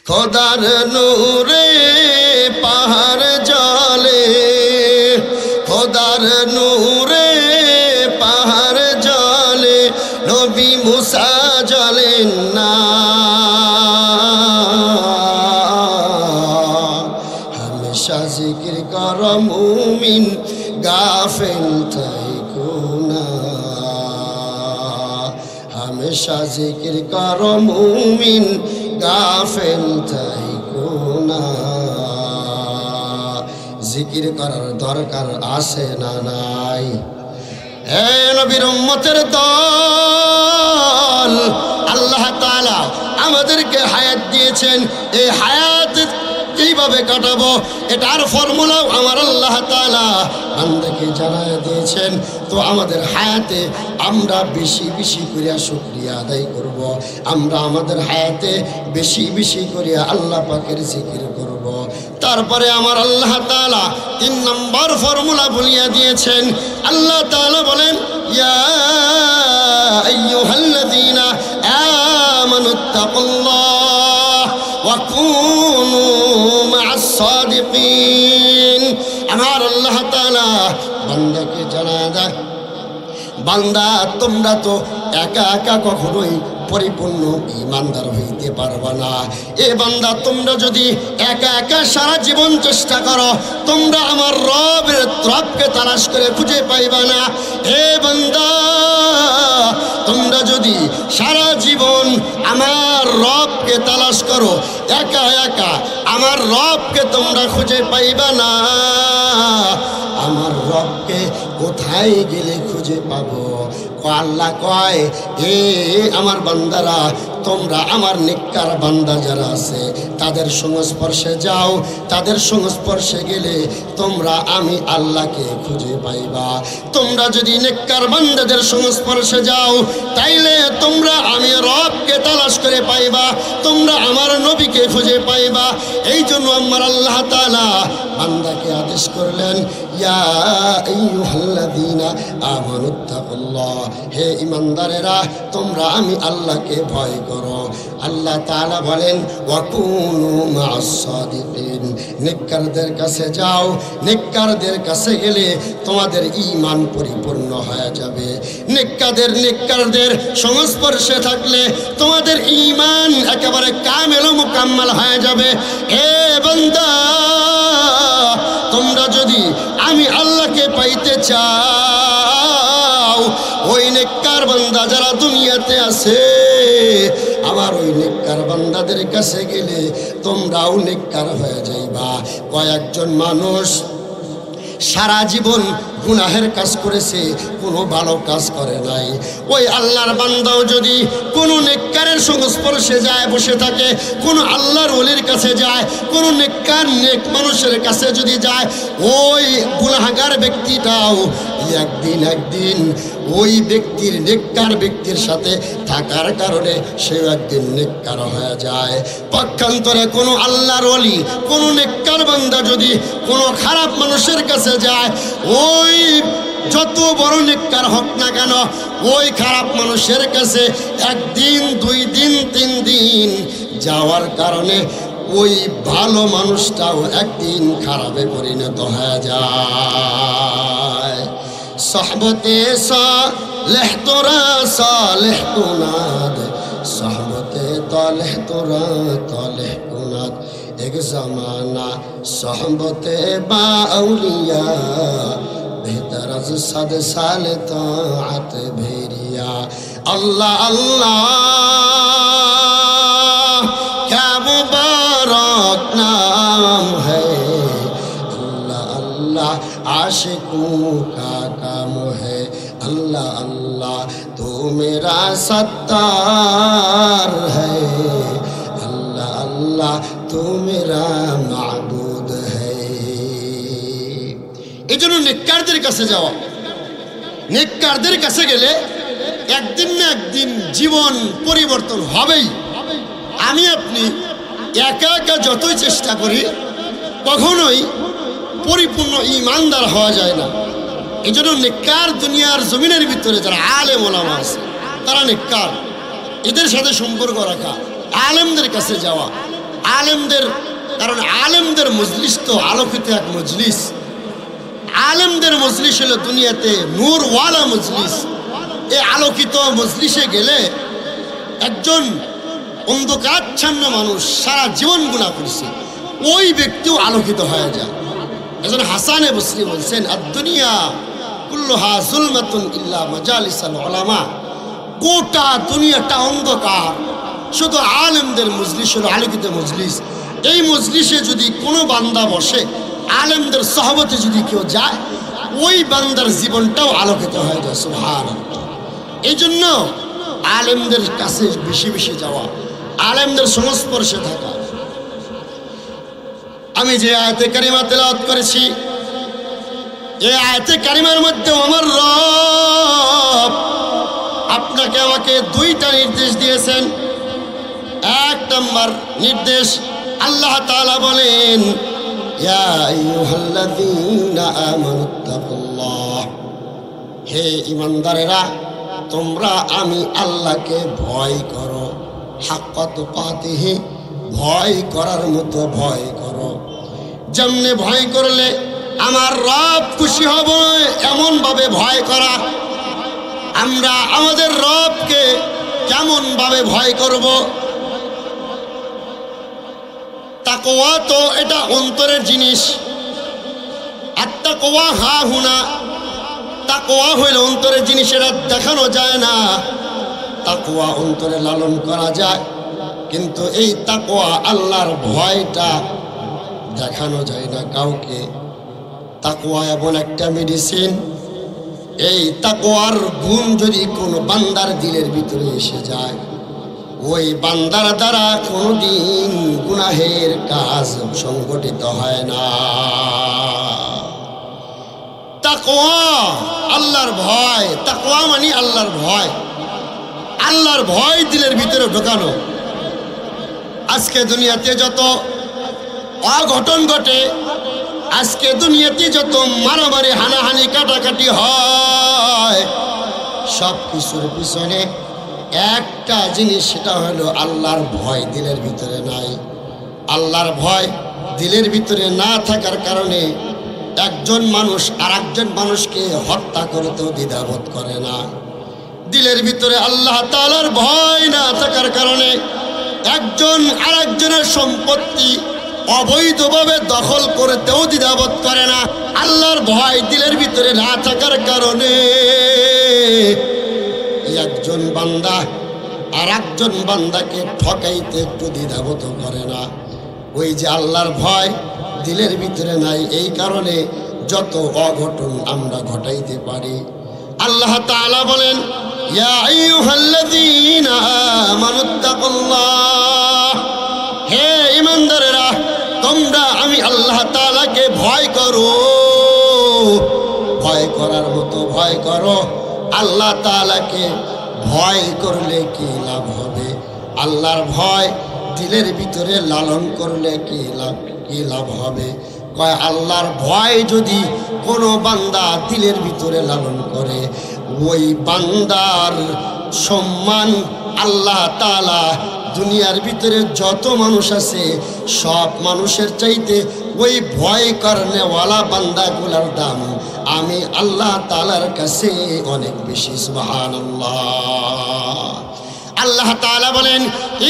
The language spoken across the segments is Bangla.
খোদার নূরে পাহাড় জ্বলে, খোদার নূরে পাহাড় জ্বলে, নবী মুসা জ্বলেন না। হামেশা জিকির কর মুমিন, গাফেল থাইকো না। হামেশা জিকির কর মুমিন, গাফেল থাইকো না। জিকির করার দরকার আছে না নাই? হে নবীর উম্মতের দল, আল্লাহ তাআলা আমাদেরকে হায়াত দিয়েছেন। এই হায়াত কিভাবে কাটাবো এটার ফর্মুলাও আমার আল্লাহ তাআলা বান্দাকে জানায় দিয়েছেন। তো আমাদের হায়াতে আমরা বেশি বেশি করিয়া শুকরিয়া আদায় করব। আমরা আমাদের হায়াতে বেশি বেশি করিয়া আল্লাহ পাকের জিকির করব। তারপরে আমার আল্লাহ তাআলা ৩ নম্বর ফর্মুলা বলিয়া দিয়েছেন। আল্লাহ তাআলা বলেন, ইয়া আইয়ুহাল্লাযীনা আমানুত্তাকুল্লাহ ওয়া কুনু মা'আস সাদিকিন। আমার আল্লাহ তাআলা বান্দাকে জানায় দেয়, বান্দা তোমরা তো একা একা কখনোই পরিপূর্ণ ঈমানদার হইতে পারবা না। এ বান্দা তোমরা যদি একা একা সারা জীবন চেষ্টা করো, তোমরা আমার রবকে তালাশ করে খুঁজে পাইবা না। হে বান্দা, তোমরা যদি সারা জীবন আমার রবকে তালাশ করো, একা একা আমার রবকে তোমরা খুঁজে পাইবা না। আমার রবকে কোথায় গেলে খুঁজে পাবো? আল্লাহ কয়, এ আমার বান্দারা, তোমরা আমার নেককার বান্দা যারা আছে তাদের সংস্পর্শে যাও। তাদের সংস্পর্শে গেলে তোমরা আমি আল্লাহকে খুঁজে পাইবা। তোমরা যদি নেককার বান্দাদের সংস্পর্শে যাও, তাইলে তোমরা আমি রবকে তালাশ করে পাইবা, তোমরা আমার নবীকে খুঁজে পাইবা। এই জন্য আমার আল্লাহ তাআলা বান্দাকে আদেশ করলেন, ইয়া আইয়ুহাল্লাযীনা আমানুত্তাকুল্লাহ, হে ঈমানদারেরা তোমরা আমি আল্লাহকে ভয় করো। আল্লাহ তাআলা বলেন, ওয়া কুনু মা'আস সাদিকিন, নেককারদের কাছে যাও। নেককারদের কাছে গেলে তোমাদের ঈমান পরিপূর্ণ হয়ে যাবে। নেককারদের সংস্পর্শে থাকলে তোমাদের ঈমান একেবারে কামেল ও মুকাম্মাল হয়ে যাবে। হে বান্দা, তোমরা যদি আমি আল্লাহকে পাইতে চাও, ওই নেককার বান্দা যারা দুনিয়াতে আছে, আমার ওই নেককার বান্দাদের কাছে গেলে তোমরাও নেককার হয়ে যাইবা। কয়েকজন মানুষ সারা জীবন গুনাহের কাজ করেছে, কোনো ভালো কাজ করে নাই। ওই আল্লাহর বান্দাও যদি কোনো নেককারের সংস্পর্শে যায়, বসে থাকে, কোনো আল্লাহর ওলির কাছে যায়, কোনো নেককার নেক মানুষের কাছে যদি যায়, ওই গুনাহগার ব্যক্তিটাও একদিন ওই ব্যক্তির নেককার ব্যক্তির সাথে থাকার কারণে সে একদিন নেককার হয়ে যায়। পক্ষান্তরে কোনো আল্লাহর ওলি, কোনো নেককার বান্দা যদি কোনো খারাপ মানুষের কাছে যায়, ওই যত বড় নেককার হোক না কেন, ওই খারাপ মানুষের কাছে একদিন, 2 দিন, 3 দিন যাওয়ার কারণে ওই ভালো মানুষটাও একদিন খারাপে পরিণত হয়ে যায়। صحبتے صالح ترا صالح کناد، صحبتے طالح ترا طالح کناد۔ ایک زمانہ صحبتے با اولیاء، بہتر از 100 سال طاعت بھیریا۔ اللہ اللہ کیا مبارک نام ہے، اللہ اللہ عاشقوں کا کام ہے۔ اللہ اللہ تو میرا ستار ہے، اللہ اللہ تو میرا معبود ہے۔ এই জন্য নেককারদের কাছে যাওয়া, নেককারদের কাছে গেলে একদিন না একদিন জীবন পরিবর্তন হবেই। আমি আপনি একা একা যতই চেষ্টা করি কখনোই পরিপূর্ণ ঈমানদার হওয়া যায় না। এই জন্য নেককার দুনিয়ার জমিনের ভিতরে যারা আলেম ওলামা আছে তারা নেককার, এদের সাথে সম্পর্ক রাখা, আলেমদের কাছে যাওয়া, আলেমদের, কারণ আলেমদের মজলিস তো আলোকিত এক মজলিস। আলেমদের মজলিস হলো দুনিয়াতে নূরওয়ালা মজলিস। এই আলোকিত মজলিসে গেলে একজন অন্ধকারাচ্ছন্ন মানুষ সারা জীবন গুনাহ করছে, ওই ব্যক্তিও আলোকিত হয়ে যায়। একজন হাসানে বসরি বলছেন, আদ-দুনিয়া কুল্লুহা যুলমাতুন ইল্লা মাজালিসাল উলামা। গোটা দুনিয়াটা অন্ধকার, শুধু আলেমদের মজলিস হলো আলোকিত মজলিস। এই মজলিসে যদি কোনো বান্দা বসে, আলেমদের সহবতে যদি কেউ যায়, ওই বান্দার জীবনটাও আলোকিত হয়ে যায়। সুবহানাল্লাহ। এই জন্য আলেমদের কাছে বেশি বেশি যাওয়া, আলেমদের সংস্পর্শে থাকা। আমি যে আয়াতে কারিমা তেলাওয়াত করেছি, এই আয়াতে কারিমার মধ্যে আমার রব আপনাকে আমাকে দুইটা নির্দেশ দিয়েছেন। এক নম্বর নির্দেশ, আল্লাহ তাআলা বলেন, ইয়া আইয়ুহাল্লাযীনা আমানুত্তাকুল্লাহ, হে ঈমানদারেরা তোমরা আমি আল্লাহকে ভয় করো, হাক্কা তুকাতিহি, ভয় করার মতো ভয় করো। যেমনে ভয় করলে আমার রব খুশি হবে এমন ভাবে ভয় করা। আমরা আমাদের রবকে কেমন ভাবে ভয় করব? তাকওয়া তো এটা অন্তরের জিনিস। আত্তাকওয়া হা হুনা, তাকওয়া হইল অন্তরের জিনিস, এটা দেখানো যায় না। তাকওয়া অন্তরে লালন করা যায়, কিন্তু এই তাকওয়া আল্লাহর ভয়টা দেখানো যায় না কাউকে। তাকওয়া এমন একটা মেডিসিন, এই তাকওয়ার গুণ যদি কোনো বান্দার দিলের ভিতরে এসে যায়, ওই বান্দার দ্বারা কোনোদিন গুনাহের কাজ সংগঠিত হয় না। তাকওয়া আল্লাহর ভয়, তাকওয়া মানে আল্লাহর ভয়। আল্লাহর ভয় দিলের ভিতরে ঢোকানো। আজকে দুনিয়াতে যত অঘটন ঘটে, আজকে দুনিয়াতে যত মারামারি হানাহানি কাটাকাটি হয়, সব কিছুর পিছনে একটা জিনিস, সেটা হলো আল্লাহর ভয় দিলের ভিতরে নাই। আল্লাহর ভয় দিলের ভিতরে না থাকার কারণে একজন মানুষ আর একজন মানুষকে হত্যা করতেও দ্বিধাবোধ করে না। দিলের ভিতরে আল্লাহ তাআলার ভয় না থাকার কারণে একজন আর একজনের সম্পত্তি অবৈধভাবে দখল করতেও দ্বিধাবোধ করে না। আল্লাহর ভয় দিলের ভিতরে না থাকার কারণে একজন বান্দা আর একজন বান্দাকে ঠকাইতে একটু দ্বিধাবোধ করে না। ওই যে আল্লাহর ভয় দিলের ভিতরে নাই, এই কারণে যত অঘটন আমরা ঘটাইতে পারি। আল্লাহ তাআলা বলেন, ইয়া আইয়ুহাল্লাযীনা আমানুত্তাকুল্লাহ, হে ঈমানদারেরা তোমরা আমি আল্লাহ তাআলাকে ভয় করো। ভয় করার মতো ভয় করো। আল্লাহ তাআলাকে ভয় করলে কি লাভ হবে? আল্লাহর ভয় দিলের ভিতরে লালন করলে কি লাভ হবে? কয় আল্লাহর ভয় যদি কোনো বান্দা দিলের ভিতরে লালন করে, ওই বান্দার সম্মান আল্লাহ তাআলা দুনিয়ার ভিতরে যত মানুষ আছে সব মানুষের চাইতে ওই ভয় করনেওয়ালা বান্দাগুলার দাম আমি আল্লাহ তাআলার কাছে অনেক বেশি। সুবহানাল্লাহ। আল্লাহ তাআলা বলেন,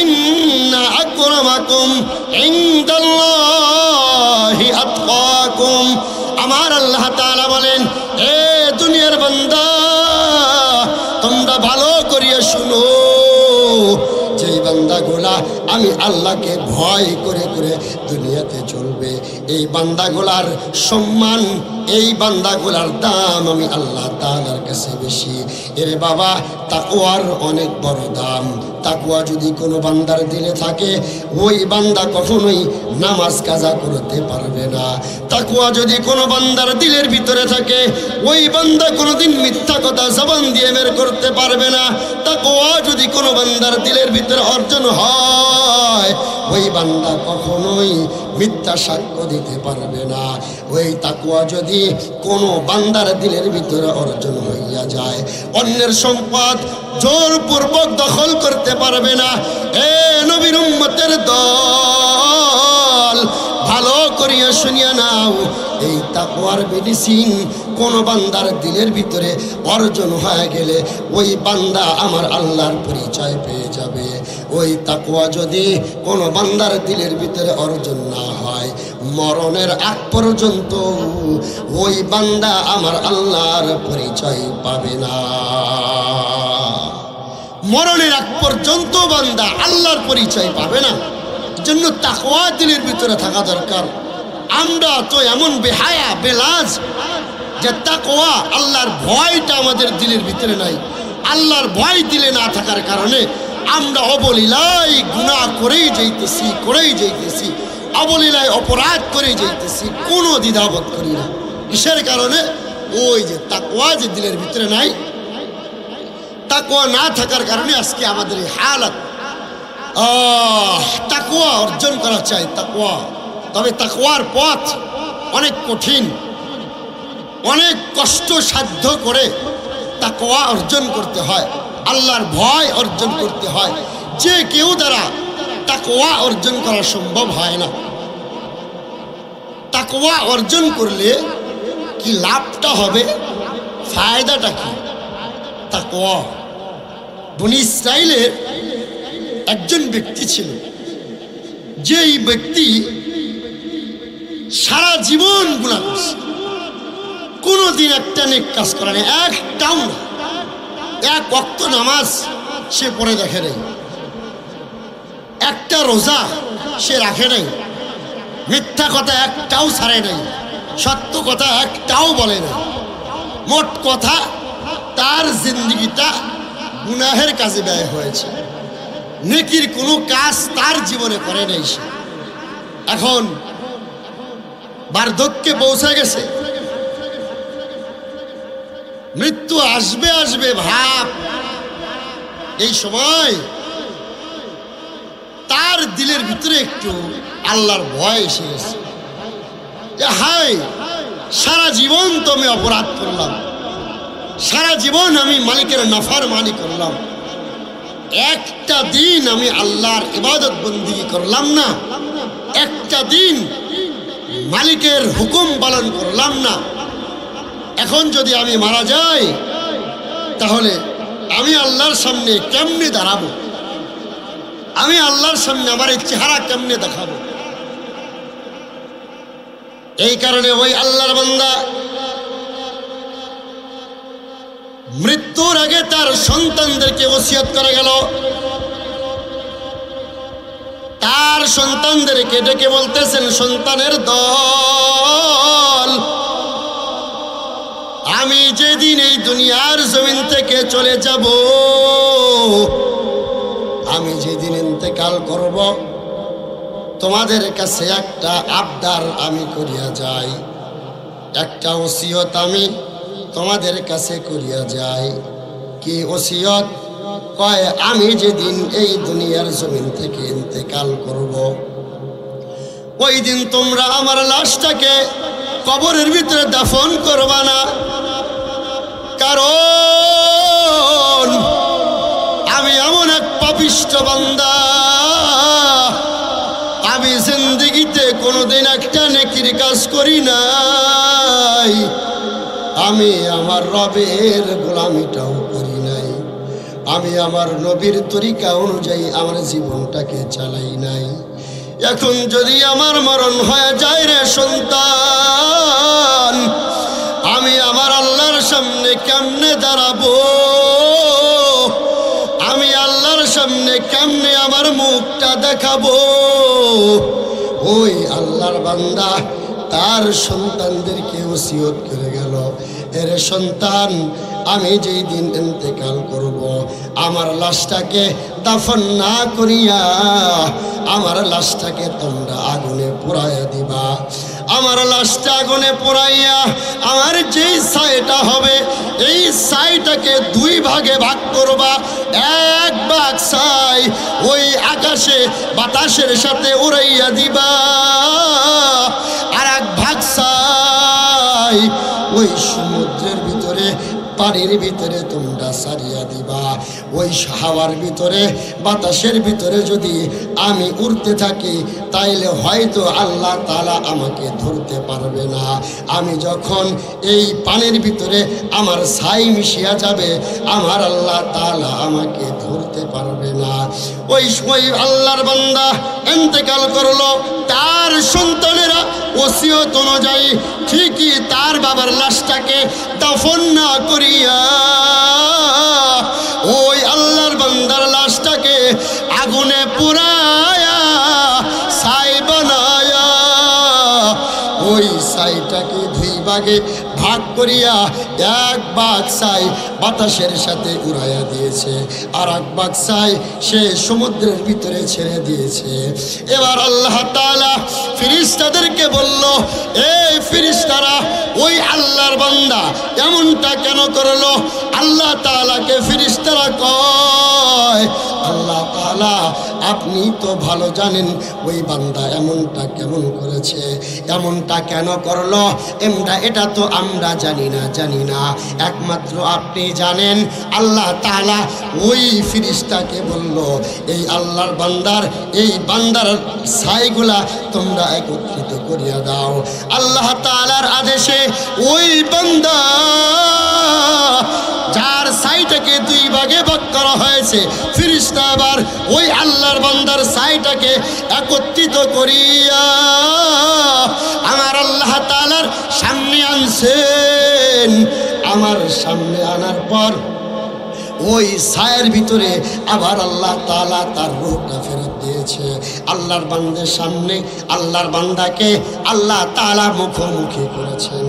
ইন্না আকরামাকুম ইনদাল্লাহি আতকাকুম। আমার আল্লাহ তাআলা বলেন, এ দুনিয়ার বান্দা তোমরা ভালো করিয়া শুনো, যেই বান্দাগুলা আমি আল্লাহকে ভয় করে করে দুনিয়াতে চলবে, এই বান্দাগুলার সম্মান, এই বান্দাগুলার দাম আমি আল্লাহ তাআলার কাছে বেশি। এর বাবা তাকওয়ার অনেক বড় দাম। তাকওয়া যদি কোনো বান্দার দিলে থাকে, ওই বান্দা কখনোই নামাজ কাজা করতে পারবে না। তাকওয়া যদি কোনো বান্দার দিলের ভিতরে থাকে, ওই বান্দা কোনোদিন মিথ্যা কথা জবান দিয়ে বের করতে পারবে না। তাকওয়া যদি কোনো বান্দার দিলের ভিতরে অর্জন হয়, ওই বান্দা কখনোই মিথ্যা সাক্ষ্য দিতে পারবে না। ওই তাকওয়া যদি কোনো বান্দার দিলের ভিতরে অর্জন হইয়া যায়, অন্যের সম্পদ জোরপূর্বক দখল করতে পারবে না। এ নবীর উম্মতের দল, নিয়ে নাও, এই তাকওয়ার মেডিসিন কোন বান্দার দিলের ভিতরে অর্জন হয়ে গেলে ওই বান্দা আমার আল্লাহর পরিচয় পেয়ে যাবে। ওই তাকওয়া যদি কোন বান্দার দিলের ভিতরে অর্জন না হয়, মরণের আগ পর্যন্ত ওই বান্দা আমার আল্লাহর পরিচয় পাবে না। মরণের আগ পর্যন্ত বান্দা আল্লাহর পরিচয় পাবে না। জন্য তাকওয়া দিলের ভিতরে থাকা দরকার। আমরা তো এমন বেহায়া বেলাজ যে তাকওয়া আল্লাহর ভয়টা আমাদের দিলের ভিতরে নাই। আল্লাহর ভয় দিলে না থাকার কারণে আমরা অবলীলায় গুনাহ করেই যাইতেছি, অবলীলায় অপরাধ করে যাইতেছি, কোনো দ্বিধাবোধ করি না। কিসের কারণে? ওই যে তাকওয়া যে দিলের ভিতরে নাই, তাকওয়া না থাকার কারণে আজকে আমাদের এই হালাত। তাকওয়া অর্জন করা চাই, তাকওয়া। তবে তাকওয়ার পথ অনেক কঠিন, অনেক কষ্ট সাধ্য করে তাকওয়া অর্জন করতে হয়, আল্লাহর ভয় অর্জন করতে হয়। যে কেউ দ্বারা তাকওয়া অর্জন করা সম্ভব হয় না। তাকওয়া অর্জন করলে কি লাভটা হবে, ফায়দাটা কি? তাকওয়া বনী ইসরাইলের একজন ব্যক্তি ছিল, যেই ব্যক্তি সারা জীবন গুনাহ করছে, কোনোদিন একটা নেক কাজ করে না, একটাও না। এক ওয়াক্ত নামাজ সে পড়ে দেখে নাই, একটা রোজা সে রাখে নাই, মিথ্যা কথা একটাও ছাড়ে নাই, সত্য কথা একটাও বলে নাই। মোট কথা তার জিন্দেগিটা গুনাহের কাজে ব্যয় হয়েছে, নেকির কোনো কাজ তার জীবনে করে নাই সে। এখন বার্ধক্যে পৌঁছে গেছে, মৃত্যু আসবে আসবে ভাব। এই সময় তার দিলের ভিতরে একটু আল্লাহর ভয় এসে গেছে যে হায়, সারা জীবন তো আমি অপরাধ করলাম, সারা জীবন আমি মালিকের নাফরমানি করলাম, একটা দিন আমি আল্লাহর ইবাদত বন্দেগী করলাম না, একটা দিন মালিকের হুকুম পালন করলাম না। এখন যদি আমি মারা যাই তাহলে আমি আল্লাহর সামনে কেমনে দাঁড়াবো, আমি আল্লাহর সামনে আমার এই চেহারা কেমনে দেখাবো? এই কারণে ওই আল্লাহর বান্দা মৃত্যুর আগে তার সন্তানদেরকে ওসিয়ত করে গেল। তার সন্তানদেরকে ডেকে বলতেছেন, সন্তানের দল, আমি যেদিন এই দুনিয়ার জমিন থেকে চলে যাব, আমি যেদিন ইন্তেকাল করব, তোমাদের কাছে একটা আবদার আমি করিয়া যাই, একটা ওসিয়ত আমি তোমাদের কাছে করিয়া যাই। কি ওসিয়ত? কয়, আমি যেদিন এই দুনিয়ার জমিন থেকে ইন্তেকাল করব, ওই দিন তোমরা আমার লাশটাকে কবরের ভিতরে দাফন করবা না, কারণ আমি এমন এক পাপিষ্ঠ বান্দা, আমি জিন্দেগিতে কোনোদিন একটা নেকির কাজ করি নাই, আমি আমার রবের গোলামিটাও করি নাই, আমি আমার নবীর তরিকা অনুযায়ী আমার জীবনটাকে চালাই নাই। এখন যদি আমার মরণ হয়ে যায় রে সন্তান, আমি আমার আল্লাহর সামনে কেমনে দাঁড়াবো, আমি আল্লাহর সামনে কেমনে আমার মুখটা দেখাবো? ওই আল্লাহর বান্দা তার সন্তানদেরকে ওসিয়ত করে গেল, এর সন্তান, আমি যেই দিন ইন্তেকাল করব, আমার লাশটাকে দাফন না করিয়া আমার লাশটাকে তোমরা আগুনে পোড়াইয়া দিবা। আমার লাশটা আগুনে পোড়াইয়া আমার যেই ছাইটা হবে, এই ছাইটাকে দুই ভাগে ভাগ করবা। এক ভাগ ছাই ওই আকাশে বাতাসের সাথে উড়াইয়া দিবা, আর এক ভাগ ছাই ওই সমুদ্রের ভিতরে, পানির ভিতরে তোমরা সারিয়া দিবা। ওই হাওয়ার ভিতরে বাতাসের ভিতরে যদি আমি উড়তে থাকি তাইলে হয়তো আল্লাহ তাআলা আমাকে ধরতে পারবে না। আমি যখন এই পানির ভিতরে আমার ছাই মিশিয়া যাবে আমার আল্লাহ তাআলা আমাকে ধরতে পারবে না। ওই সময় আল্লাহর বান্দা ইন্তেকাল করলো। তার সন্তানেরা ওসিয়ত অনুযায়ী ঠিকই তার বাবার লাশটাকে দাফন না করিয়া ওই আল্লাহর বান্দার লাশটাকে আগুনে পুড়ায়া ছাই বানায়া ওই ছাইটাকে দুই ভাগে ভাগ করিয়া এক ভাগ ছাই বাতাসের সাথে উড়াইয়া দিয়েছে, আর এক ভাগ ছাই সে সমুদ্রের ভিতরে ছেড়ে দিয়েছে। এবার আল্লাহ তাআলা ফেরেশতাদেরকে বলল, এই ফেরেশতারা ওই আল্লাহর বান্দা এমনটা কেন করলো? আল্লাহ তাআলাকে ফেরেশতারা কয়, আল্লাহ তাআলা আপনি তো ভালো জানেন ওই বান্দা এমনটা কেমন করেছে, এমনটা কেন করলো, এটা তো আমরা জানি না, একমাত্র আপনি জানেন। আল্লাহ তাআলা ওই ফেরেশতাকে বলল, এই আল্লাহর বান্দার ছাইগুলা তোমরা একত্রিত করিয়া দাও। আল্লাহ তাআলার আদেশে ওই বান্দা যার ছাইটাকে দুই ভাগে ভাগ করা হয়েছে, ফেরেশতা আবার ওই আল্লাহর বান্দার ছাইটাকে একত্রিত করিয়া আমার আল্লাহ তাআলার সামনে আনছেন। আমার সামনে আনার পর ওই ছায়ের ভিতরে আবার আল্লাহ তাআলা তার রূহটা ফেরত দিয়েছে। আল্লাহর বান্দার সামনে আল্লাহর বান্দাকে আল্লাহ তাআলা মুখোমুখি করেছেন।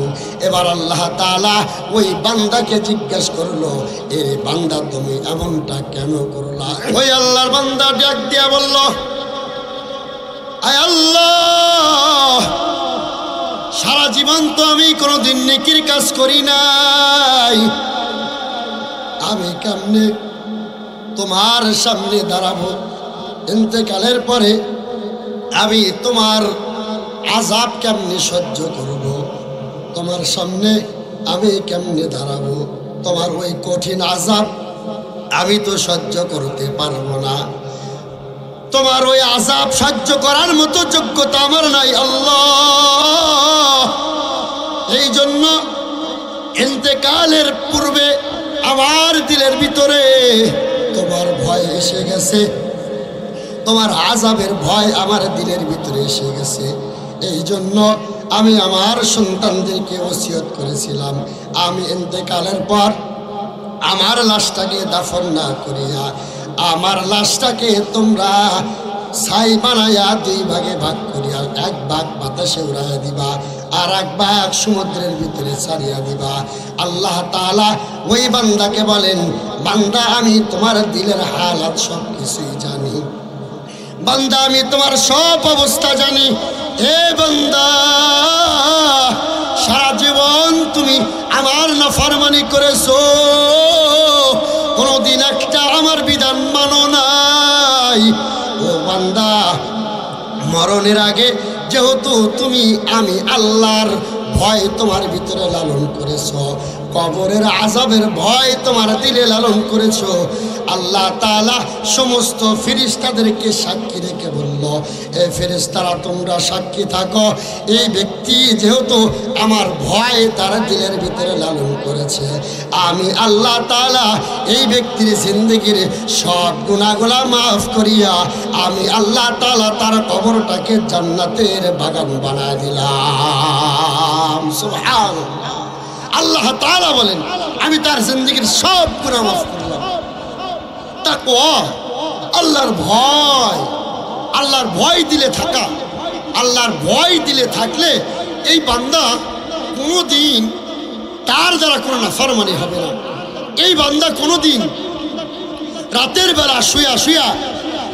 এবার আল্লাহ তাআলা ওই বান্দাকে জিজ্ঞাসা করলো, এ বান্দা তুমি এমনটা কেন করলা? ওই আল্লাহর বান্দা ডাক দিয়া বলল, আয় আল্লাহ, সারা জীবন তো আমি কোনোদিন নেকির কাজ করি নাই, আমি কেমনে তোমার সামনে দাঁড়াবো? ইন্তেকালের পরে আমি তোমার আযাব কেমনে সহ্য করব? তোমার সামনে আমি কেমনে দাঁড়াবো? তোমার ওই কঠিন আযাব আমি তো সহ্য করতে পারবো না। তোমার ওই আযাব সহ্য করার মতো যোগ্যতা আমার নাই আল্লাহ। এই জন্য ইন্তেকালের পূর্বে আমার দিলের ভিতরে তোমার ভয় এসে গেছে, তোমার আযাবের ভয় আমার দিলের ভিতরে এসে গেছে। এই জন্য আমি আমার সন্তানদেরকে ওসিয়ত করেছিলাম, আমি ইন্তেকালের পর আমার লাশটাকে দাফন না করিয়া আমার লাশটাকে তোমরা ছাই বানাইয়া দুই ভাগে ভাগ করিয়া এক ভাগ বাতাসে উড়াইয়া দিবা, আর এক ভাগ সমুদ্রের ভিতরে ছাড়িয়া দিবা। আল্লাহ তাআলা ওই বান্দাকে বলেন, বান্দা আমি তোমার দিলের হালাত সব কিছুই জানি, বান্দা আমি তোমার সব অবস্থা জানি। এ বান্দা, সারা জীবন তুমি আমার নাফরমানি করেছো, কোনদিন একটা আমার বিধান মানো নাই। ও বান্দা, মরণের আগে যেহেতু আমি আল্লাহর ভয় তোমার ভিতরে লালন করেছো, কবরের আযাবের ভয় তোমার দিলে লালন করেছো, আল্লাহ তাআলা সমস্ত ফেরেশতাদেরকে সাক্ষী রেখে বলল, এ ফেরেশতারা তোমরা সাক্ষী থাকো, এই ব্যক্তি যেহেতু আমার ভয় তার দিলের ভিতরে লালন করেছে, আমি আল্লাহ তাআলা এই ব্যক্তির জিন্দেগির সব গুনাহগুলা মাফ করিয়া আমি আল্লাহ তাআলা তার কবরটাকে জান্নাতের বাগান বানায় দিলাম। সুবহানাল্লাহ। আল্লাহ তাআলা বলেন, আমি তার জিন্দেগির সব গুনাহ মাফ করলাম। তাকওয়া, আল্লাহর ভয় দিলে থাকা, আল্লাহর ভয় দিলে থাকলে এই বান্দা কোনোদিন তার দ্বারা কোনো নাফরমানি হবে না। এই বান্দা কোনোদিন রাতের বেলা শুয়া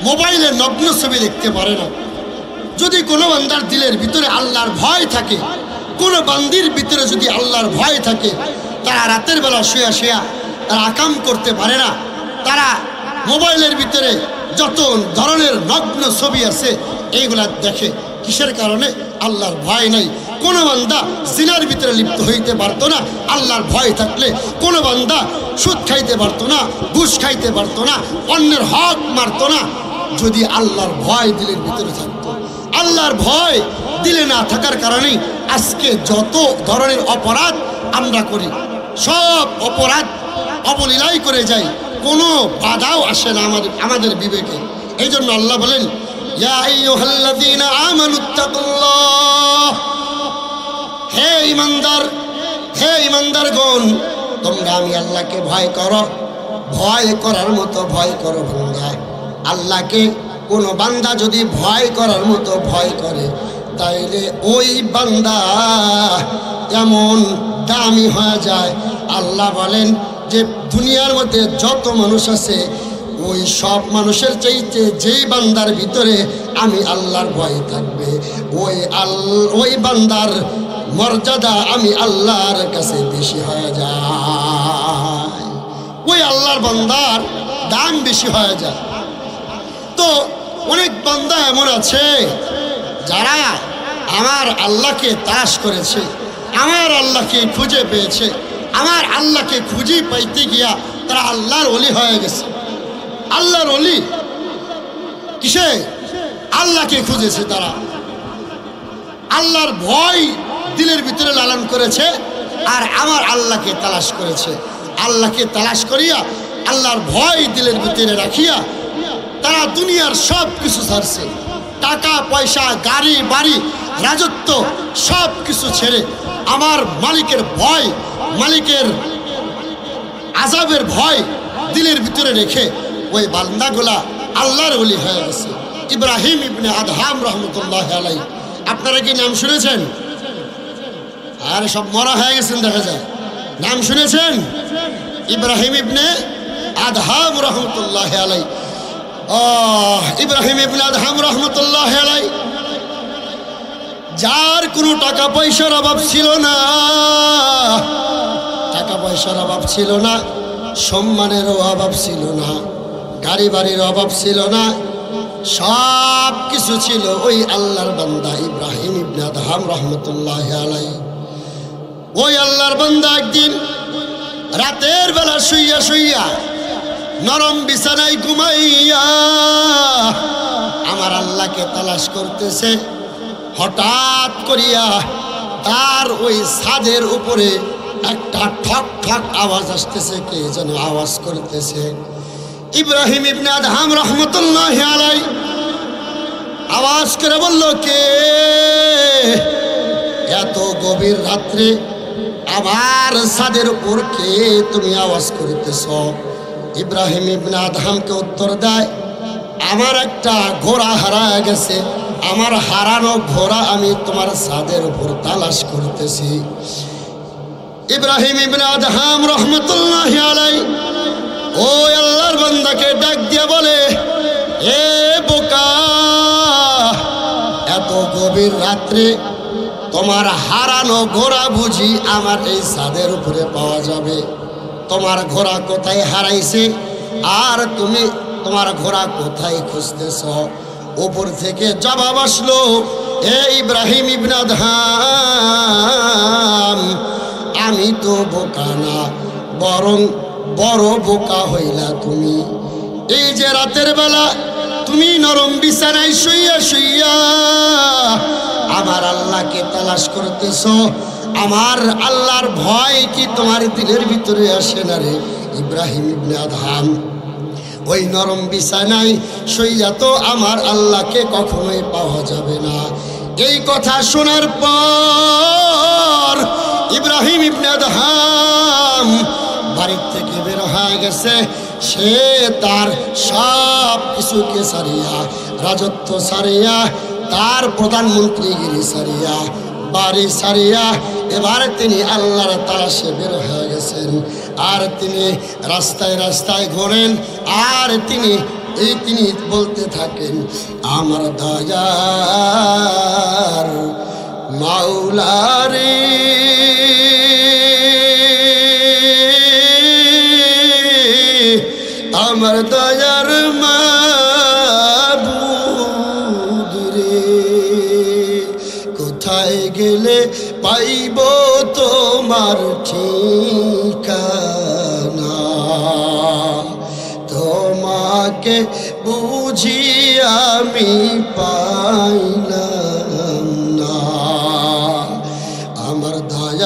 মোবাইলে নগ্ন ছবি দেখতে পারে না। যদি কোনো বান্দার দিলের ভিতরে আল্লাহর ভয় থাকে, কোনো বান্দির ভিতরে যদি আল্লাহর ভয় থাকে, তারা রাতের বেলা শুয়া তারা আকাম করতে পারে না। তারা মোবাইলের ভিতরে যত ধরনের নগ্ন ছবি আছে এইগুলা দেখে কিসের কারণে? আল্লাহর ভয় নাই। কোনো বান্দা জিনার ভিতরে লিপ্ত হইতে পারতো না আল্লাহর ভয় থাকলে। কোনো বান্দা সুদ খাইতে পারতো না, ঘুষ খাইতে পারতো না, অন্যের হক মারতো না যদি আল্লাহর ভয় দিলের ভিতরে থাকতো। আল্লাহর ভয় দিলে না থাকার কারণেই আজকে যত ধরনের অপরাধ আমরা করি, সব অপরাধ অবলীলাই করে যাই, কোনো বাধাও আসে না আমাদের বিবেকে। এই জন্য আল্লাহ বলেন, ইয়া আইয়ুহাল্লাযীনা আমানুত্তাকুল্লাহ, হে ঈমানদারগণ, তোমরা আমি আল্লাহকে ভয় করো। ভয় করার মতো ভয় করো বান্দা। আল্লাহকে কোনো বান্দা যদি ভয় করার মতো ভয় করে, তাইলে ওই বান্দা এমন দামি হয়ে যায়। আল্লাহ বলেন যে দুনিয়ার মধ্যে যত মানুষ আছে, ওই সব মানুষের চাইতে যেই বান্দার ভিতরে আমি আল্লাহর ভয় থাকবে, ওই বান্দার মর্যাদা আমি আল্লাহর কাছে বেশি হয়ে যায়, ওই আল্লাহর বান্দার দাম বেশি হয়ে যায়। তো অনেক বান্দা এমন আছে যারা আমার আল্লাহকে তালাশ করেছে, আমার আল্লাহকে খুঁজে পেয়েছে, আমার আল্লাহকে খুঁজে পাইতে গিয়া তারা আল্লাহর ওলি হয়ে গেছে। আল্লাহর ওলি কিসে? আল্লাহকে খুঁজেছে। তারা আল্লাহর ভয় দিলের ভিতরে লালন করেছে আর আমার আল্লাহকে তালাশ করেছে। আল্লাহকে তালাশ করিয়া আল্লাহর ভয় দিলের ভিতরে রাখিয়া তারা দুনিয়ার সব কিছু ছাড়ছে। টাকা পয়সা, গাড়ি বাড়ি, রাজত্ব সব কিছু ছেড়ে আমার মালিকের ভয়, মালিকের আযাবের ভয় দিলের ভিতরে রেখে ওই বান্দাগুলা আল্লাহর ওলি হয়ে গেছে। ইব্রাহিম ইবনে আদহাম রহমতুল্লাহ আলাই, আপনারা কি নাম শুনেছেন? আর সব মরা হয়ে গেছেন দেখা যায়। নাম শুনেছেন? ইব্রাহিম ইবনে আদহাম রহমতুল্লাহ আলাই। ইব্রাহিম ইবনে আদহাম রহমতুল্লাহ আলাই, যার কোনো টাকা পয়সার অভাব ছিল না, টাকা পয়সার অভাব ছিল না, সম্মানেরও অভাব ছিল না, গাড়ি বাড়ির অভাব ছিল না, সব কিছু ছিল ওই আল্লাহর বান্দা ইব্রাহিম ইবনে আদহাম রহমতুল্লাহ আলাই। ওই আল্লাহর বান্দা একদিন রাতের বেলা শুইয়া শুইয়া নরম বিছানায় ঘুমাইয়া আমার আল্লাহকে তালাশ করতেছে। হঠাৎ করিয়া তার ওই ছাদের উপরে একটা ঠক ঠক আওয়াজ আসতেছে, কে যেন আওয়াজ করতেছে। ইব্রাহিম ইবনে আদহাম রহমতুল্লাহ আলাই আওয়াজ করে বলল, কে? এত গভীর রাত্রে আবার ছাদের উপর কে তুমি আওয়াজ করতেছ? ইব্রাহিম ইবনে আদহামকে উত্তর দেয়, আমার একটা ঘোড়া হারায় গেছে, আমার হারানো ঘোড়া আমি তোমার ছাদের উপর তালাশ করতেছি। ইব্রাহিম ইবনে আদহাম রহমতুল্লাহ আলাই ওই আল্লাহর বান্দাকে ডাক দিয়ে বলে, এ বোকা, এত গভীর রাত্রে তোমার হারানো ঘোড়া বুঝি আমার এই ছাদের উপরে পাওয়া যাবে? তোমার ঘোড়া কোথায় হারাইছে আর তুমি তোমার ঘোড়া কোথায় খুঁজতেছ? উপর থেকে জবাব আসলো, এ ইব্রাহিম ইবনে আদহাম, আমি তো বোকা না, বরং বড় বোকা হইলা তুমি। এই যে রাতের বেলা তুমি নরম বিছানায় শুইয়া শুইয়া আমার আল্লাহকে তালাশ করতেছ, আমার আল্লাহর ভয় কি তোমার দিলের ভিতরে আসে না রে ইব্রাহিম ইবনে আদহাম? ওই নরম বিছানায় শুইয়া তো আমার আল্লাহকে কখনোই পাওয়া যাবে না। এই কথা শোনার পর ইব্রাহিম ইবনে আদহাম বাড়ির থেকে বের হয়ে গেছে। সে তার সব কিছুকে সারিয়া, রাজত্ব সারিয়া, তার প্রধানমন্ত্রীগিরি সারিয়া, বাড়ি সারিয়া এবার তিনি আল্লাহর তালাশে বের হয়ে গেছেন। আর তিনি রাস্তায় রাস্তায় ঘোরেন আর তিনি বলতে থাকেন, আমার দয়ার মাওলারে, আমার দয়ার মাবুদ রে, কোথায় গেলে পাইব তোমার ঠিকানা তোমাকে বুঝি আমি পাইলাম না আমার দয়ার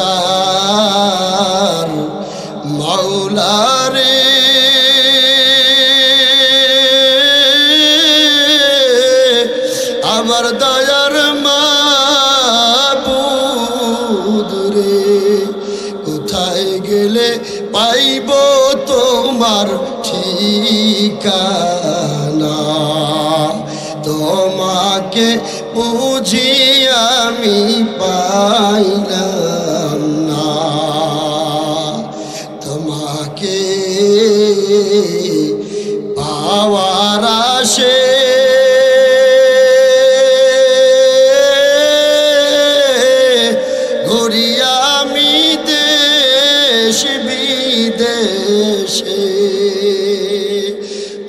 মাওলা রে আমার দয়ার মাবুদ রে কোথায় গেলে পাইব তোমার ঠিকানা তোমাকে বুঝি আমি পাইলাম না তোমাকে পাওয়ার আশে ঘুরি আমি দেশ বিদেশে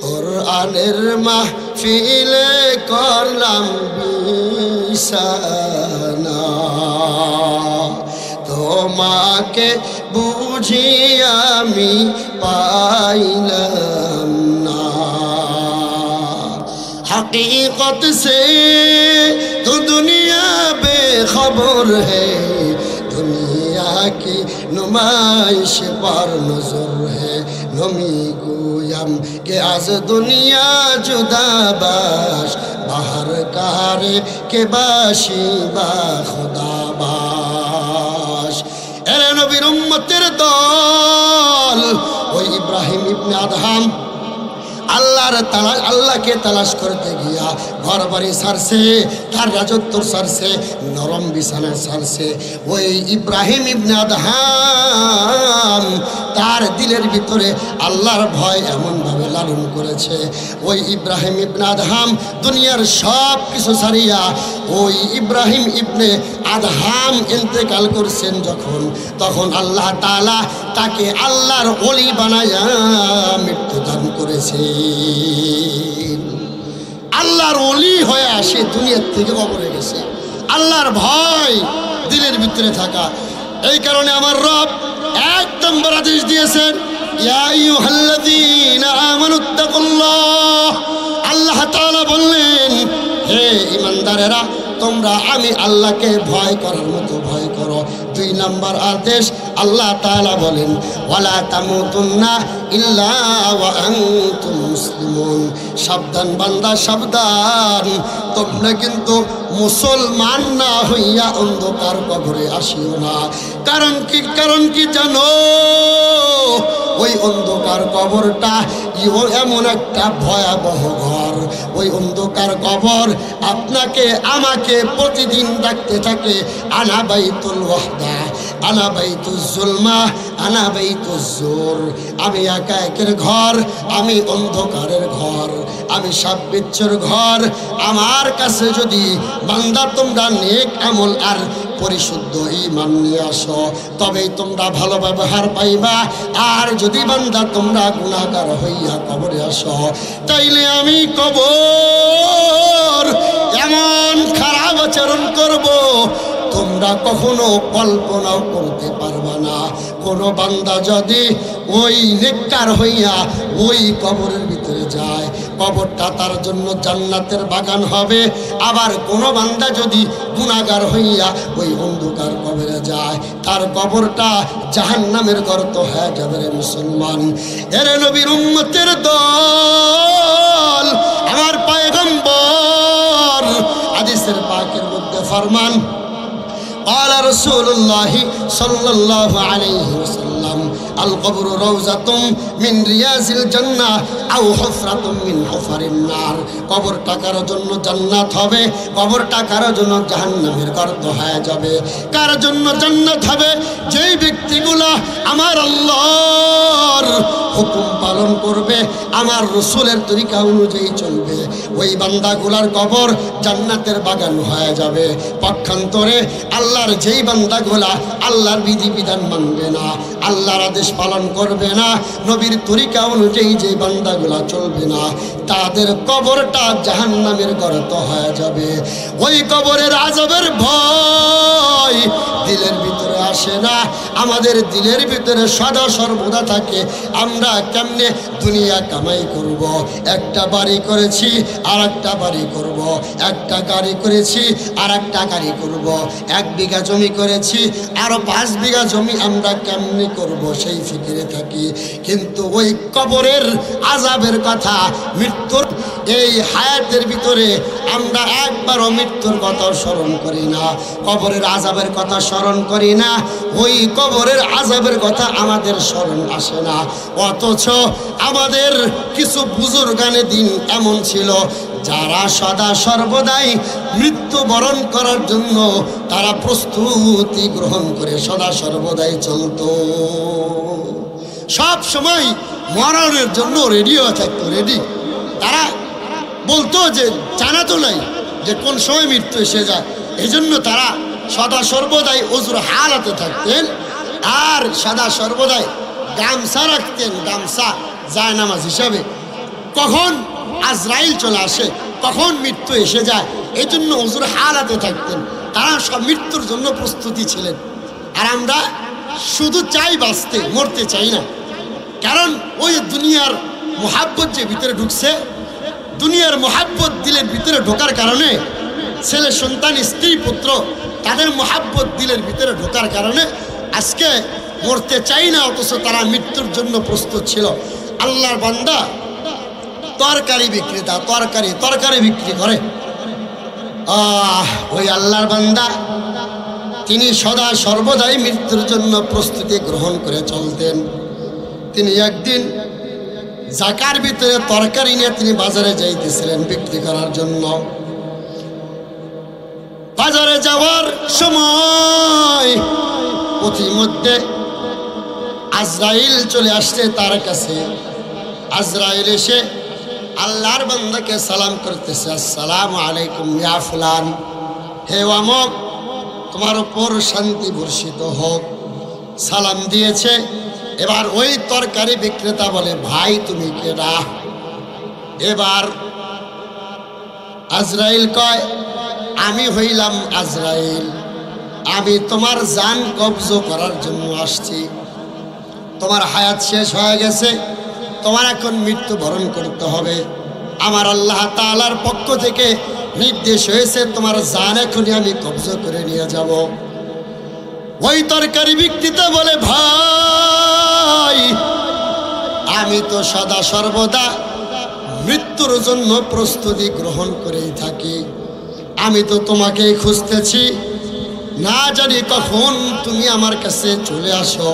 কোরআনের মাহফিলে করলাম বিছানা তোমাকে বুঝি আমি পাইলাম না हकीकत से तो दुनिया बेखबर है दुनिया की नुमाइश पर नजर है नमी गोयम के आज दुनिया जुदा बाश बाहर कारे के बाशी बा खुदा बाश एरे नबीर उम्मतेर दल ओ इब्राहिम इब्ने आदम আল্লাহকে তালাশ করতে গিয়া ঘর বাড়ি ছাড়ছে তার রাজত্ব ছাড়ছে নরম বিছানা ছাড়ছে ওই ইব্রাহিম ইবনে আদহাম তার দিলের ভিতরে আল্লাহর ভয় এমনভাবে লালন করেছে ওই ইব্রাহিম ইবনে আদহাম দুনিয়ার সব কিছু ছাড়িয়া ওই ইব্রাহিম ইবনে আদহাম ইন্তেকাল করছেন যখন তখন আল্লাহ তাআলা তাকে আল্লাহর ওলি বানায়া মৃত্যুদান করেছে আল্লাহর ওলি হয়ে আসে দুনিয়া থেকে কবরে গেছে আল্লাহর ভয় দিলের ভিতরে থাকা এই কারণে আমার রব এক নম্বর আদেশ দিয়েছেন ইয়া আইয়ুহাল্লাযীনা আমানুত্তাকুল্লাহ আল্লাহ তাআলা বললেন হে ঈমানদারেরা তোমরা আমি আল্লাহকে ভয় করার মতো ভয় করো দুই নাম্বার আদেশ আল্লাহ তাআলা বলেন ওয়ালা তামুতুন্না ইল্লা ওয়া আনতুম মুসলিমুন সাবধান বান্দা সাবধান তোমরা কিন্তু মুসলমান না হইয়া অন্ধকার কবরে আসিও না কারণ কি জানো ওই অন্ধকার কবরটা এমন একটা ভয়াবহ ঘর ওই অন্ধকার কবর আপনাকে আমাকে প্রতিদিন ডাকতে থাকে আনা বাইতুল ওয়াহদা আনা বাইতুজ জুলমা আনা বাইতুজ জোর আমি একা একের ঘর আমি অন্ধকারের ঘর আমি সাপ বিচ্ছুর ঘর আমার কাছে যদি বান্দা তোমরা নেক আমল আর পরিশুদ্ধ ঈমান নিয়ে আসো তবেই তোমরা ভালো ব্যবহার পাইবা আর যদি বান্দা তোমরা গুনাহগার হইয়া কবরে আসো তাইলে আমি কবর এমন খারাপ আচরণ করব তোমরা কখনো কল্পনাও করতে পারবা না কোনো বান্দা যদি ওই নেককার হইয়া ওই কবরের ভিতরে যায় কবরটা তার জন্য জান্নাতের বাগান হবে আবার কোনো বান্দা যদি গুনাহগার হইয়া ওই অন্ধকার কবরে যায় তার কবরটা জাহান্নামের গর্ত হয়ে যাবে রে মুসলমান এরে নবীর উম্মতের দল আমার পয়গম্বর হাদিসের পাকের মধ্যে ফরমান قال رسول الله صلى الله عليه وسلم القبر روضة من رياض الجنة أو حفرة من حفر النار কবরটা কারোর জন্য জান্নাত হবে কবরটা কারোর জন্য জাহান্নামের গর্ত হয়ে যাবে কার জন্য জান্নাত হবে যেই ব্যক্তিগুলা আমার আল্লাহর হুকুম পালন করবে আমার রাসূলের তরিকা অনুযায়ী চলবে ওই বান্দাগুলার কবর জান্নাতের বাগান হয়ে যাবে পক্ষান্তরে আল্লাহর যেই বান্দাগুলা আল্লাহর বিধিবিধান মানবে না আল্লাহর আদেশ পালন করবে না, নবীর তরিকা অনুযায়ী যে বান্দাগুলা চলবে না, তাদের কবরটা জাহান্নামের গর্ত হয়ে যাবে। ওই কবরের আযাবের ভয় দিলের ভিতরে আসে না। আমাদের দিলের ভিতরে সদা সর্বদা থাকে আমরা কেমনে দুনিয়া কামাই করব। একটা বাড়ি করেছি আর একটা বাড়ি করব, একটা গাড়ি করেছি আর একটা গাড়ি করব, 1 বিঘা জমি করেছি আরো 5 বিঘা জমি আমরা কেমনে করব, সেই ফিকিরে থাকি। কিন্তু ওই কবরের আযাবের কথা, মৃত্যুর এই হায়াতের ভিতরে আমরা একবারও মৃত্যুর কথা স্মরণ করি না, কবরের আযাবের কথা স্মরণ করি না। ওই কবরের আযাবের কথা আমাদের স্মরণ আসে না। অথচ আমাদের কিছু বুজুর্গানে দিন এমন ছিল যারা সদা সর্বদাই মৃত্যুবরণ করার জন্য তারা প্রস্তুতি গ্রহণ করে সদা সর্বদাই চলত। সব সময় মরণের জন্য রেডিও থাকতো, রেডি। তারা বলতো যে জানা তো নাই যে কোন সময় মৃত্যু এসে যায়, এই জন্য তারা সদা সর্বদাই অজুর হালাতে থাকতেন আর সদা সর্বদাই গামছা রাখতেন, গামছা জায়নামাজ হিসাবে। কখন আজরাইল চলে আসে, কখন মৃত্যু এসে যায়, এই জন্য অজুর হালাতে থাকতেন। তারা সব মৃত্যুর জন্য প্রস্তুতি ছিলেন। আর আমরা শুধু চাই বাঁচতে, মরতে চাই না। কারণ ওই দুনিয়ার মোহাব্বত যে ভিতরে ঢুকছে, দুনিয়ার মোহাব্বত দিলের ভিতরে ঢোকার কারণে ছেলে সন্তান, স্ত্রী পুত্র, তাদের মোহাব্বত দিলের ভিতরে ঢোকার কারণে আজকে মরতে চাই না, অথচ তারা মৃত্যুর জন্য প্রস্তুত ছিল। আল্লাহর বান্দা তরকারি বিক্রেতা, তরকারি বিক্রি করে, ওই আল্লাহর বান্দা তিনি সদা সর্বদাই মৃত্যুর জন্য প্রস্তুতি গ্রহণ করে চলতেন। তিনি একদিন জাকার ভিতরে তরকারি নিয়ে তিনি বাজারে যাইতেছিলেন বিক্রি করার জন্য। বাজারে যাওয়ার সময় পথিমধ্যে আজরাইল চলে আসছে তার কাছে। আজরাইল এসে আল্লাহর বান্দাকে সালাম করতেছে, আসসালামু আলাইকুম ইয়া ফুলান, হে অমুক, তোমার উপর শান্তি বর্ষিত হোক। সালাম দিয়েছে। এবার ওই তরকারি বিক্রেতা বলে, ভাই তুমি কেডা? এবার আজরাইল কয়, আমি হইলাম আজরাইল, আমি তোমার জান কবজ করার জন্য আসছি। তোমার হায়াত শেষ হয়ে গেছে, তোমার এখন মৃত্যুবরণ করতে হবে। আমার আল্লাহ তাআলার পক্ষ থেকে নির্দেশ হয়েছে তোমার জান এখনই আমি কবজ করে নিয়ে যাব। ওই তরকারি বিক্রেতা বলে, ভাই আমি তো সদা সর্বদা মৃত্যুর জন্য প্রস্তুতি গ্রহণ করেই থাকি, আমি তো তোমাকেই খুঁজতেছি, না জানি কখন তুমি আমার কাছে চলে আসো,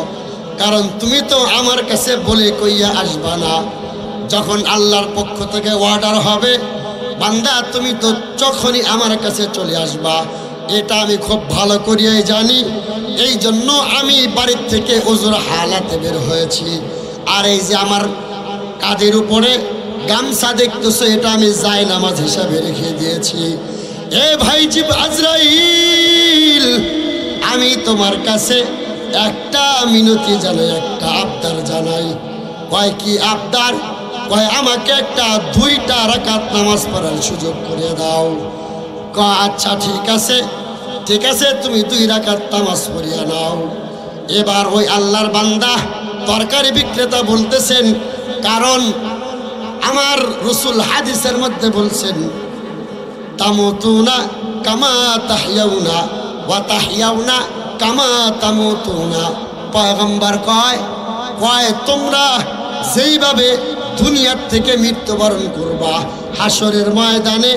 কারণ তুমি তো আমার কাছে বলে কইয়া আসবা না। যখন আল্লাহর পক্ষ থেকে অর্ডার হবে, বান্দা তুমি তো যখনই আমার কাছে চলে আসবা, এটা আমি খুব ভালো করিয়াই জানি। এই জন্য আমি বাড়ির থেকে ওজুর হালাতে বের হয়েছি। আর এই যে আমার কাঁধের উপরে গামছা দেখতেছো, এটা আমি জায়নামাজ হিসাবে রেখে দিয়েছি। এ ভাইজি আজরাইল, আমি তোমার কাছে একটা মিনতি জানাই, একটা আবদার জানাই। কয় কি আবদার? কয় আমাকে একটা 2টা রাকাত নামাজ পড়ার সুযোগ করে দাও। কয় আচ্ছা ঠিক আছে, ঠিক আছে, তুমি 2 রাকাত নামাজ পড়িয়া নাও। এবার ওই আল্লাহর বান্দা তরকারি বিক্রেতা বলতেছেন, কারণ আমার রাসূল হাদিসের মধ্যে বলছেন, তামুতুনা কামা তাহইয়াউনা ওয়া তাহইয়াউনা কামা তামুতুনা। পয়গম্বর কয় তোমরা যেইভাবে দুনিয়ার থেকে মৃত্যুবরণ করবা, হাসরের ময়দানে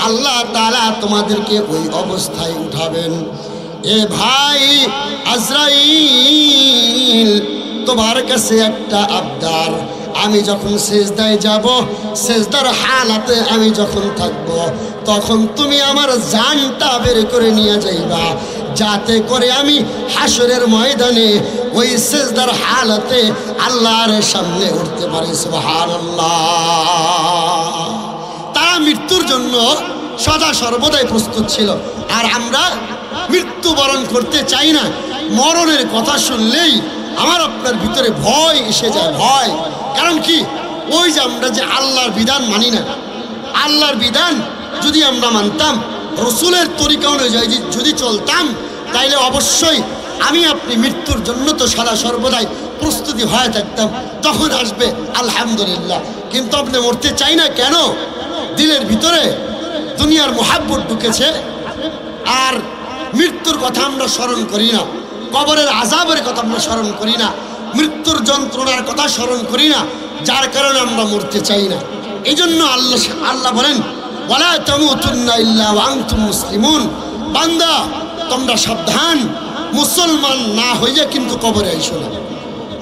আল্লাহ তাআলা তোমাদেরকে ওই অবস্থায় উঠাবেন। এ ভাই আজরাইল, তোমার কাছে একটা আবদার, আমি যখন সেজদায় যাব, সেজদার হালাতে আমি যখন থাকব, তখন তুমি আমার জানটা বের করে নিয়ে যাইবা, যাতে করে আমি হাসরের ময়দানে ওই সেজদার হালাতে আল্লাহর সামনে উঠতে পারি। সুবহানাল্লাহ। তারা মৃত্যুর জন্য সদা সর্বদাই প্রস্তুত ছিল, আর আমরা মৃত্যুবরণ করতে চাই না। মরণের কথা শুনলেই আমার আপনার ভিতরে ভয় এসে যায়, ভয়। কারণ কি, ওই যে আমরা যে আল্লাহর বিধান মানি না, আল্লাহর বিধান যদি আমরা মানতাম, রসুলের তরিকা অনুযায়ী যদি চলতাম, তাইলে অবশ্যই আমি আপনি মৃত্যুর জন্য তো সদা সর্বদাই প্রস্তুতি হয়ে থাকতাম। তখন আসবে আলহামদুলিল্লাহ। কিন্তু আপনি মরতে চাই না কেন? দিলের ভিতরে দুনিয়ার মোহাব্বত ঢুকেছে, আর মৃত্যুর কথা আমরা স্মরণ করি না, কবরের আযাবের কথা আমরা স্মরণ করি না, মৃত্যুর যন্ত্রণার কথা স্মরণ করি না, যার কারণে আমরা মরতে চাই না। এই জন্য আল্লাহ বলেন, ওয়ালা তামুতুন্না ইল্লা ওয়া আনতুম মুসলিমুন। বান্দা, তোমরা সাবধান, মুসলমান না হইয়া কিন্তু কবরে আইসো না।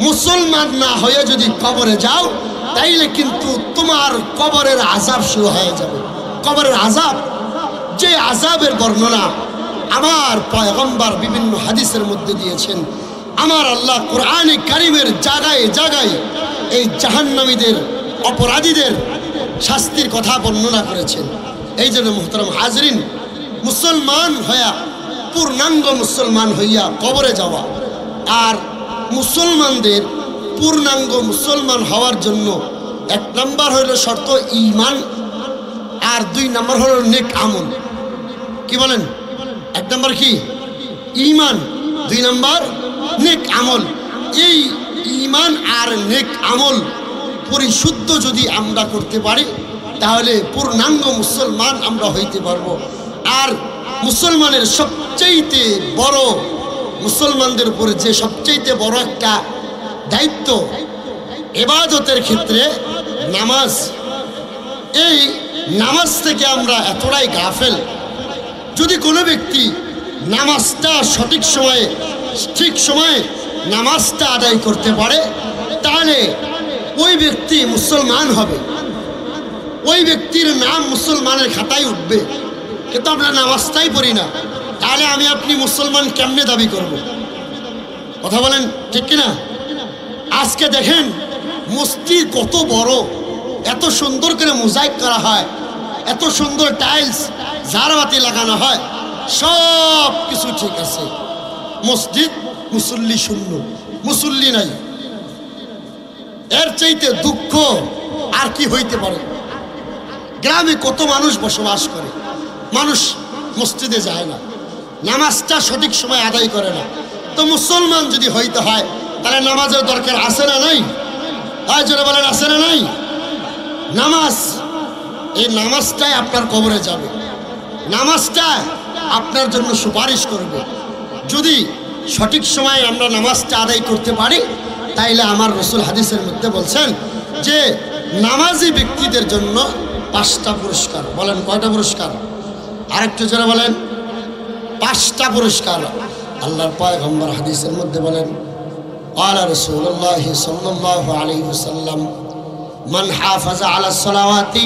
মুসলমান না হইয়া যদি কবরে যাও, তাইলে কিন্তু তোমার কবরের আযাব শুরু হয়ে যাবে। কবরের আযাব, যে আযাবের বর্ণনা আমার পয়গম্বর বিভিন্ন হাদিসের মধ্যে দিয়েছেন, আমার আল্লাহ কোরআনে কারিমের জায়গায় জায়গায় এই জাহান্নামীদের, অপরাধীদের শাস্তির কথা বর্ণনা করেছেন। এই জন্য মুহতারাম হাজরিন, মুসলমান হইয়া, পূর্ণাঙ্গ মুসলমান হইয়া কবরে যাওয়া, আর মুসলমানদের পূর্ণাঙ্গ মুসলমান হওয়ার জন্য 1 নম্বর হইল শর্ত ঈমান, আর 2 নম্বর হলো নেক আমল। কি বলেন? 1 নম্বর কি? ঈমান, 2 নম্বর নেক আমল। এই ঈমান আর নেক আমল পরিশুদ্ধ যদি আমরা করতে পারি, তাহলে পূর্ণাঙ্গ মুসলমান আমরা হইতে পারবো। আর মুসলমানের সবচাইতে বড়, মুসলমানদের উপরে যে সবচাইতে বড় একটা দায়িত্ব ইবাদতের ক্ষেত্রে নামাজ। এই নামাজ থেকে আমরা এতটাই গাফেল, যদি কোনো ব্যক্তি নামাজটা সঠিক সময়ে, ঠিক সময়ে নামাজটা আদায় করতে পারে, তাহলে ওই ব্যক্তি মুসলমান হবে, ওই ব্যক্তির নাম মুসলমানের খাতায় উঠবে। কিন্তু আমরা নামাজটাই পড়ি না, তাহলে আমি আপনি মুসলমান কেমনে দাবি করব? কথা বলেন, ঠিক কিনা? আজকে দেখেন মসজিদ কত বড়, এত সুন্দর করে মোজাইক করা হয়, এত সুন্দর টাইলস ঝাড়বাতি লাগানো হয়, সব কিছু ঠিক আছে। মসজিদ মুসল্লি শূন্য, মুসল্লি নাই। এর চাইতে দুঃখ আর কি হইতে পারে? গ্রামে কত মানুষ বসবাস করে, মানুষ মসজিদে যায় না, নামাজটা সঠিক সময় আদায় করে না। তো মুসলমান যদি হইতে হয়, তাহলে নামাজের দরকার আছে না নাই? জোরে বলেন, আছে না নাই? নামাজ, এই নামাজটাই আপনার কবরে যাবে, নামাজটা আপনার জন্য সুপারিশ করবে। যদি সঠিক সময়ে আমরা নামাজটা আদায় করতে পারি, তাইলে আমার রসুল হাদিসের মধ্যে বলছেন যে নামাজি ব্যক্তিদের জন্য 5টা পুরস্কার। বলেন কয়টা পুরস্কার? আরেকটু জোরে বলেন, 5টা পুরস্কার। আল্লাহর পয়গম্বর হাদিসের মধ্যে বলেন, ক্বালা রাসূলুল্লাহ সাল্লাল্লাহু আলাইহি ওয়াসাল্লাম, মান হাফাযা আলা সালাওয়াতি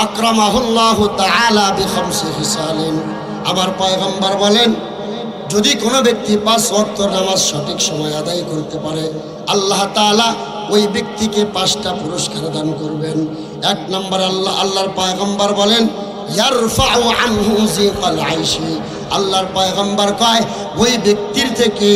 আকরামাহুল্লাহু তাআলা বিখামসি হিসালিন। আমার পয়গম্বর বলেন, যদি কোনো ব্যক্তি 5 ওয়াক্ত নামাজ সঠিক সময় আদায় করতে পারে, আল্লাহ তাআলা ওই ব্যক্তিকে 5টা পুরস্কার দান করবেন। 1 নম্বর, আল্লাহর পয়গম্বর বলেন, ইয়ারফাউ আনহু যিকাল আইশি। আল্লাহর পয়গম্বর কয়, ওই ব্যক্তির থেকে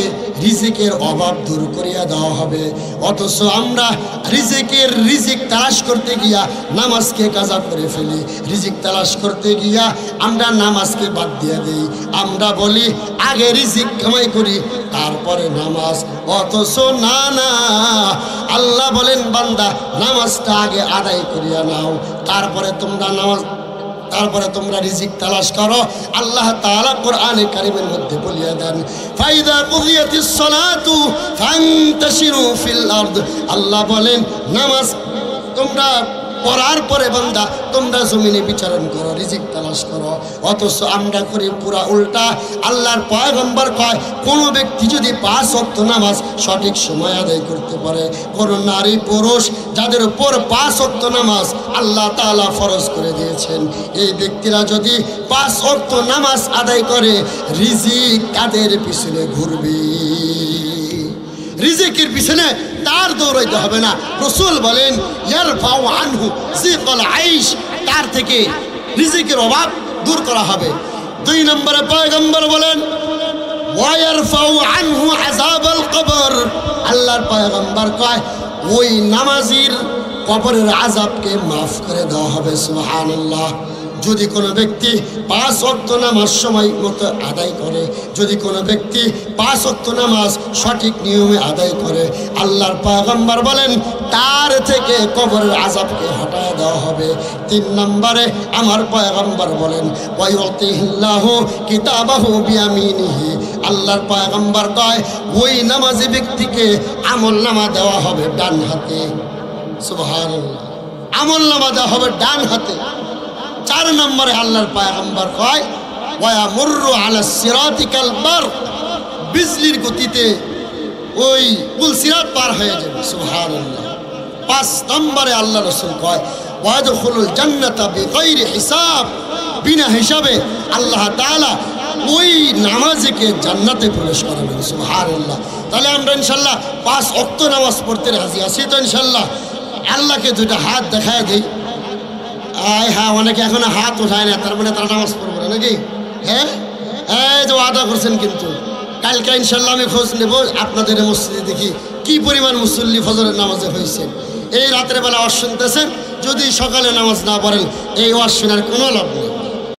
রিজিকের অভাব দূর করিয়া দেওয়া হবে। অথচ আমরা রিজিক তালাশ করতে গিয়া নামাজকে কাজা করে ফেলি, রিজিক তালাশ করতে গিয়া আমরা নামাজকে বাদ দিয়ে দেই। আমরা বলি আগে রিজিক কামাই করি, তারপরে নামাজ। অথচ না না, আল্লাহ বলেন, বান্দা নামাজটা আগে আদায় করিয়া নাও, তারপরে তোমরা রিজিক তালাশ করো। আল্লাহ তাআলা কোরআনে কারীমের মধ্যে বলিয়া দেন, ফাইদা কুদিয়াতিস সালাতু ফান্তাশিরু ফিল আরদ। আল্লাহ বলেন, নামাজ তোমরা পড়ার পরে বান্দা তোমরা জমিনে বিচরণ করো, রিজিক তালাশ করো। অথচ আমরা করি পুরা উল্টা। আল্লাহর পয়গম্বর কয়, কোনো ব্যক্তি যদি 5 ওয়াক্ত নামাজ সঠিক সময় আদায় করতে পারে, কোনো নারী পুরুষ যাদের উপর 5 ওয়াক্ত নামাজ আল্লাহ তাআলা ফরজ করে দিয়েছেন, এই ব্যক্তিরা যদি 5 ওয়াক্ত নামাজ আদায় করে, রিজিক তাদের পিছনে ঘুরবে, রিজিকের পিছনে তার দৌড়াইতে হবে না। রাসূল বলেন, ইয়ারফাউ আনহু যিকাল আইশ, তার থেকে রিজিকের অভাব দূর করা হবে। 2 নম্বরে পয়গম্বর বলেন, ওয়ায়ারফাউ আনহু আযাবাল কবর। আল্লাহর পয়গম্বর কয় ওই নামাজির কবরের আযাবকে মাফ করে দেওয়া হবে। সুবহানাল্লাহ। যদি কোনো ব্যক্তি 5 ওয়াক্ত নামাজ সময় মতো আদায় করে, যদি কোনো ব্যক্তি 5 ওয়াক্ত নামাজ সঠিক নিয়মে আদায় করে, আল্লাহর পয়গম্বর বলেন তার থেকে কবরের আযাবকে হটায় দেওয়া হবে। 3 নম্বরে আমার পয়গম্বর বলেন ওয়ায়ুতিহিল্লাহু কিতাবাহু বিয়ামিনিহি। আল্লাহর পয়গম্বর কয় ওই নামাজি ব্যক্তিকে আমলনামা দেওয়া হবে ডান হাতে। সুবহানাল্লাহ। আমলনামা দেওয়া হবে ডান হাতে। 4 নম্বরে আল্লাহর পয়গম্বর কয় ওয়ায়ামুররু আলা সিরাতি কাল বারক। বিজলির গতিতে ওই কুল সিরাত পার হয়ে যাবে। সুবহানাল্লাহ। 5 নম্বরে আল্লাহ রাসূল কয় ওয়াদখুলুল জান্নাতা বিগাইরি হিসাব। বিনা হিসাবে আল্লাহ তাআলা ওই নামাজীকে জান্নাতে প্রবেশ করাবেন। সুবহানাল্লাহ। তাহলে আমরা ইনশাআল্লাহ 5 ওয়াক্ত নামাজ পড়তে রাজি আছি তো ইনশাআল্লাহ? আল্লাহকে দুইটা হাত দেখায় দেই। হ্যাঁ, অনেকে এখনো হাত উঠায় না, তার মানে তারা নামাজ পড়বো না নাকি? হ্যাঁ, এই যে ওয়াদা করছেন, কিন্তু কালকে ইনশাল্লাহ আমি খোঁজ নেব আপনাদের মসজিদে, দেখি কি পরিমাণ মুসল্লি ফজরের নামাজে হয়েছে। এই রাতের বেলা ওয়াজ শুনতেছেন, যদি সকালে নামাজ না পড়েন এই ওয়াজ শোনার কোনো লাভ নেই।